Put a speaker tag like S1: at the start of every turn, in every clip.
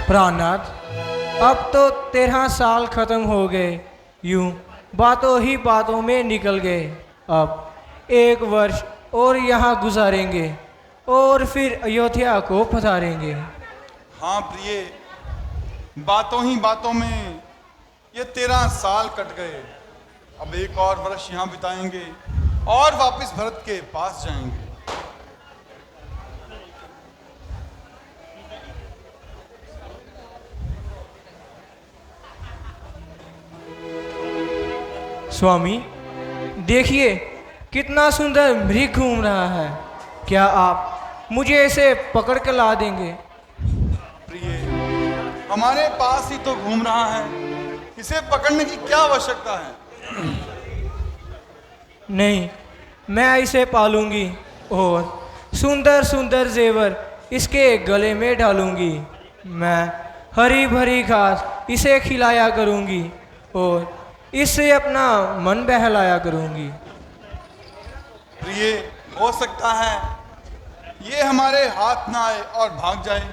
S1: प्राणनाथ, अब तो 13 साल खत्म हो गए, यूं बातों ही बातों में निकल गए। अब 1 वर्ष और यहाँ गुजारेंगे और फिर अयोध्या को पधारेंगे।
S2: हाँ प्रिय, बातों ही बातों में ये 13 साल कट गए। अब 1 और वर्ष यहाँ बिताएंगे और वापस भरत के पास जाएंगे।
S1: स्वामी, देखिए कितना सुंदर मृग घूम रहा है। क्या आप मुझे इसे पकड़ कर ला देंगे?
S2: प्रिय, हमारे पास ही तो घूम रहा है, इसे पकड़ने की क्या आवश्यकता है?
S1: नहीं, मैं इसे पालूंगी और सुंदर सुंदर जेवर इसके गले में डालूंगी। मैं हरी भरी घास इसे खिलाया करूंगी और इससे अपना मन बहलाया करूंगी।
S2: प्रिय, हो सकता है ये हमारे हाथ ना आए और भाग जाए।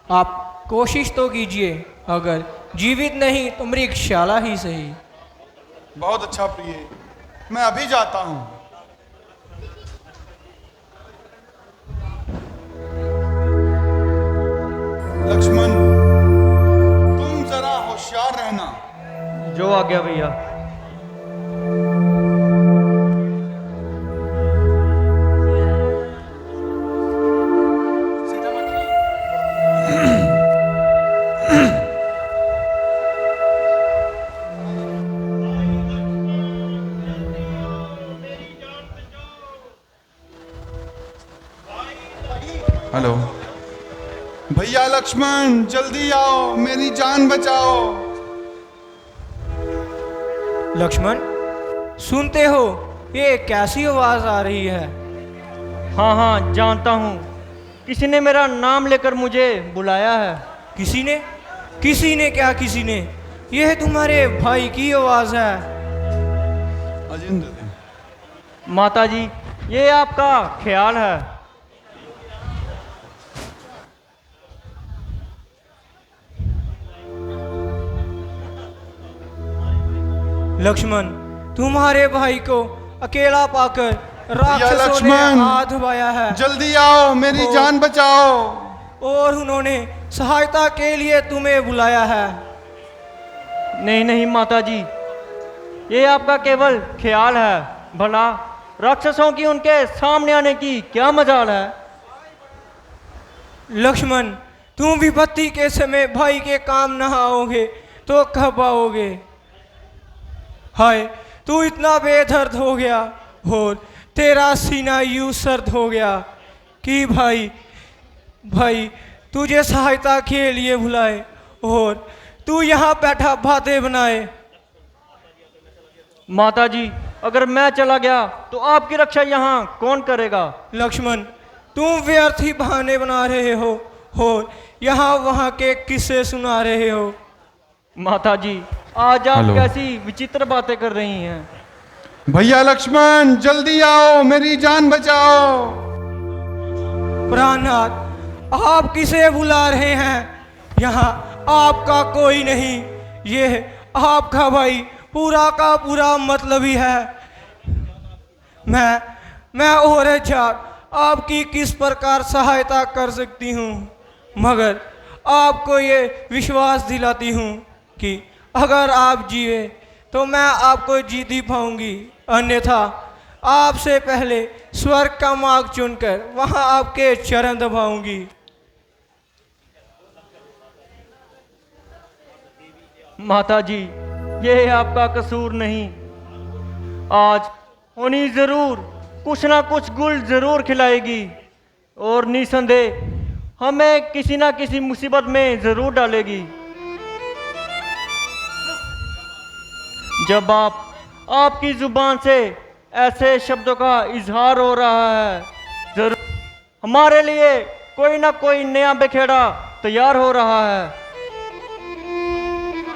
S1: आप कोशिश तो कीजिए, अगर जीवित नहीं तो मृगशाला ही सही।
S2: बहुत अच्छा प्रिय, मैं अभी जाता हूं। लक्ष्मण, तुम जरा होशियार रहना।
S3: जो आ गया भैया।
S2: हेलो भैया लक्ष्मण, जल्दी आओ, मेरी जान बचाओ।
S1: लक्ष्मण, सुनते हो ये कैसी आवाज आ रही है?
S3: हाँ हाँ, जानता हूँ। किसी ने मेरा नाम लेकर मुझे बुलाया है।
S1: किसी ने? किसी ने क्या किसी ने? यह तुम्हारे भाई की आवाज है।
S2: अजिंद,
S3: माता जी, ये आपका ख्याल है।
S1: लक्ष्मण, तुम्हारे भाई को अकेला पाकर राक्षसों ने हाथ दबाया है।
S2: जल्दी आओ, मेरी जान बचाओ।
S1: और उन्होंने सहायता के लिए तुम्हें बुलाया है।
S3: नहीं नहीं माता जी, ये आपका केवल ख्याल है। भला राक्षसों की उनके सामने आने की क्या मजाल है?
S1: लक्ष्मण, तुम विपत्ति के समय भाई के काम न आओगे तो कब आओगे? हाय, तू इतना बेदर्द हो गया और तेरा सीना यूं सर्द हो गया कि भाई तुझे सहायता के लिए बुलाए और तू यहाँ बैठा बातें बनाए।
S3: माता जी, अगर मैं चला गया तो आपकी रक्षा यहाँ कौन करेगा?
S1: लक्ष्मण, तुम व्यर्थ ही बहाने बना रहे हो और यहाँ वहाँ के किस्से सुना रहे हो।
S3: माता जी, आज आप कैसी विचित्र बातें कर रही हैं?
S2: भैया लक्ष्मण, जल्दी आओ, मेरी जान बचाओ।
S1: प्राणनाथ, आप किसे बुला रहे हैं? यहाँ आपका कोई नहीं, ये आपका भाई पूरा का पूरा मतलबी है। मैं और जात आपकी किस प्रकार सहायता कर सकती हूँ, मगर आपको ये विश्वास दिलाती हूँ कि अगर आप जीवे तो मैं आपको जीती पाऊंगी, अन्यथा आपसे पहले स्वर्ग का मार्ग चुनकर वहां आपके चरण दबाऊंगी।
S3: माता जी, ये आपका कसूर नहीं। आज होनी जरूर कुछ ना कुछ गुल जरूर खिलाएगी और निसंदेह हमें किसी ना किसी मुसीबत में जरूर डालेगी। जब आपकी जुबान से ऐसे शब्दों का इजहार हो रहा है, जरूर हमारे लिए कोई ना कोई नया बखेड़ा तैयार हो रहा है।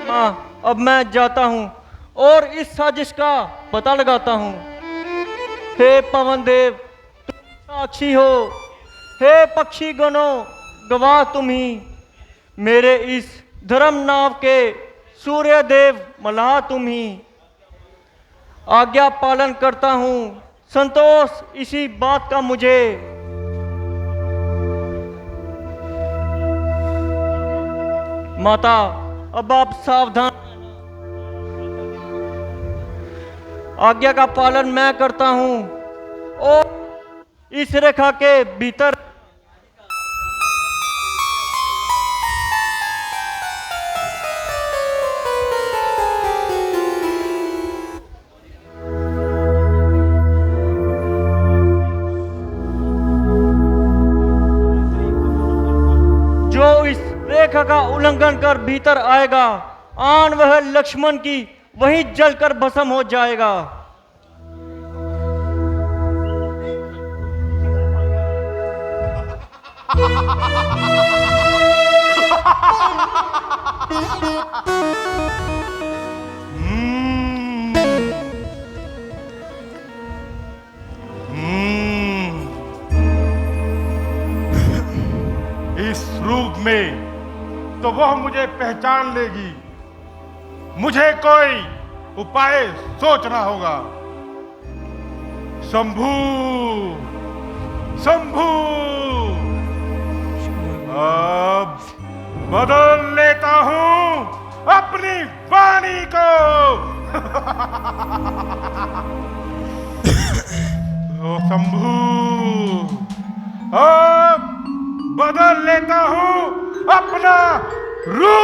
S3: हाँ, अब मैं जाता हूँ और इस साजिश का पता लगाता हूँ। हे पवन देव, तुम साक्षी हो। हे पक्षी गणों, गवाह तुम ही। मेरे इस धर्म नाव के सूर्य देव मल्लाह तुम ही। आज्ञा पालन करता हूँ, संतोष इसी बात का मुझे। माता अब आप सावधान, आज्ञा का पालन मैं करता हूँ और इस रेखा के भीतर जो इस रेखा का उल्लंघन कर भीतर आएगा, आन वह लक्ष्मण की वही जलकर भस्म हो जाएगा।
S4: इस रूप में तो वह मुझे पहचान लेगी। मुझे कोई उपाय सोचना होगा। शंभू, शंभू, अब बदल लेता हूं अपनी वाणी को। ओ शंभू, अब बदल लेता हूं अपना रूप।
S5: हेलो।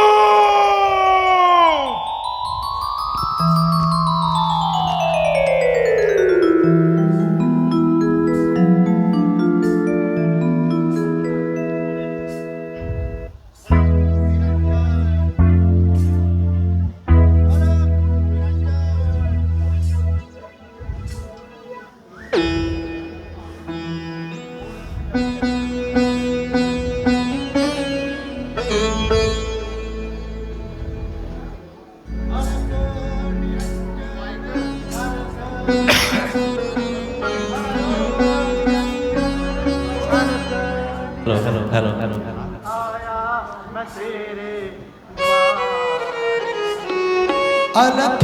S6: अलख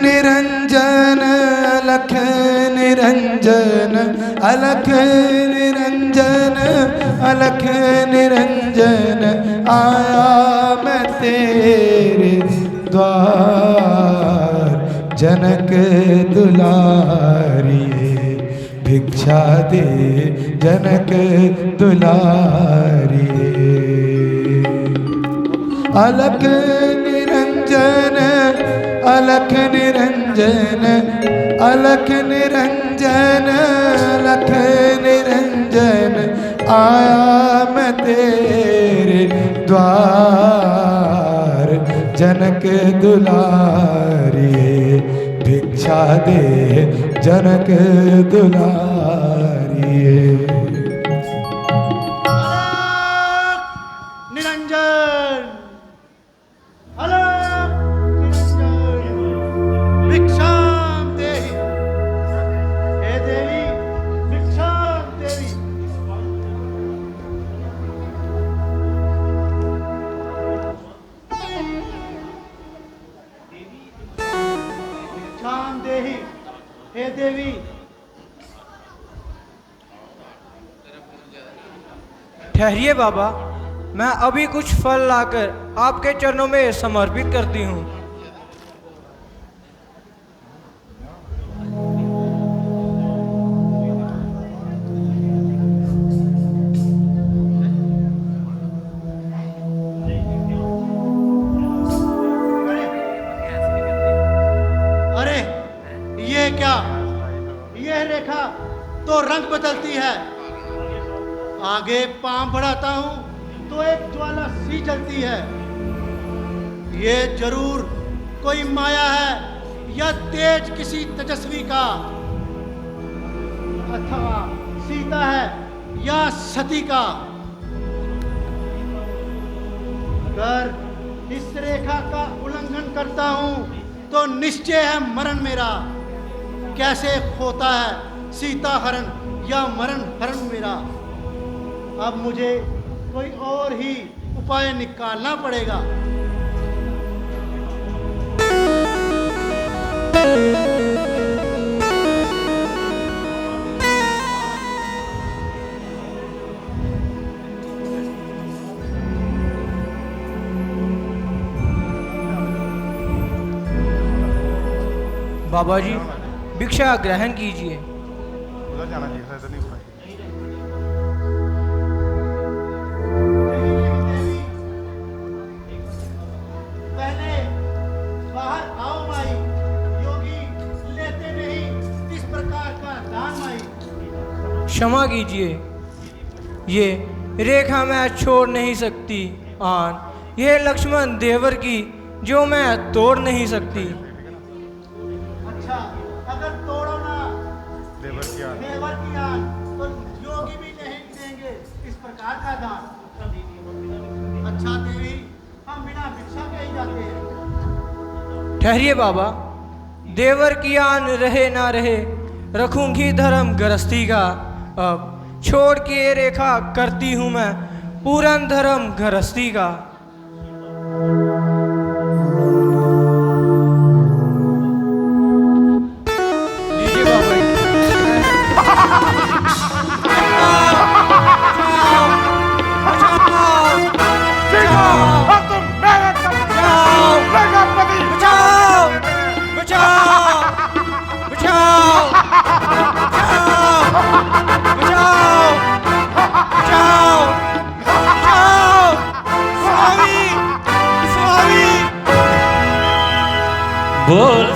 S6: निरंजन, अलख निरंजन, अलख निरंजन, अलख निरंजन, आया मैं तेरे द्वार। जनक दुलारिये भिक्षा दे, जनक दुलारिये। अलख निरंजन, अलख निरंजन, अलख निरंजन, अलख निरंजन, आया मैं तेरे द्वार। जनक दुलारिये भिक्षा दे, जनक दुलारिये।
S7: निरंजन, अलख निरंजन, भिक्षां देहि। हे देवी, भिक्षां देहि। भिक्षां देहि, हे देवी।
S1: ठहरिए बाबा, मैं अभी कुछ फल लाकर आपके चरणों में समर्पित करती हूँ।
S7: अरे ये क्या, यह रेखा तो रंग बदलती है। आगे पांव बढ़ाता हूं तो एक ज्वाला सी जलती है। ये जरूर कोई माया है या तेज किसी तेजस्वी का, अथवा सीता है या सती का। अगर इस रेखा का उल्लंघन करता हूं तो निश्चय है मरण मेरा। कैसे होता है सीता हरण या मरण हरण मेरा। अब मुझे कोई और ही उपाय निकालना पड़ेगा।
S1: बाबा जी, भिक्षा ग्रहण कीजिए।
S4: उधर जाना चाहिए था, इधर नहीं होना चाहिए।
S7: पहले बाहर आओ माई। योगी लेते नहीं इस प्रकार का दान माई।
S1: क्षमा कीजिए, ये रेखा मैं छोड़ नहीं सकती आन। ये लक्ष्मण देवर की जो मैं तोड़ नहीं सकती।
S7: अच्छा, अगर तोड़ो ना
S4: देवर की आन।
S7: देवर की आन, तो योगी भी नहीं देंगे इस प्रकार का दान। अच्छा देवी, हम बिना भिक्षा के ही जाते हैं।
S1: ठहरिए बाबा, देवर की आन रहे ना रहे, रखूंगी धर्म गृहस्थी का। अब छोड़ के रेखा करती हूँ मैं पूरन धर्म गृहस्थी का। लीजिए बाबा जी।
S4: अब तुम मेरे पति
S1: बचाओ! बचाओ! बचाओ! बचाओ! बचाओ! बचाओ! स्वामी! स्वामी!
S3: बोल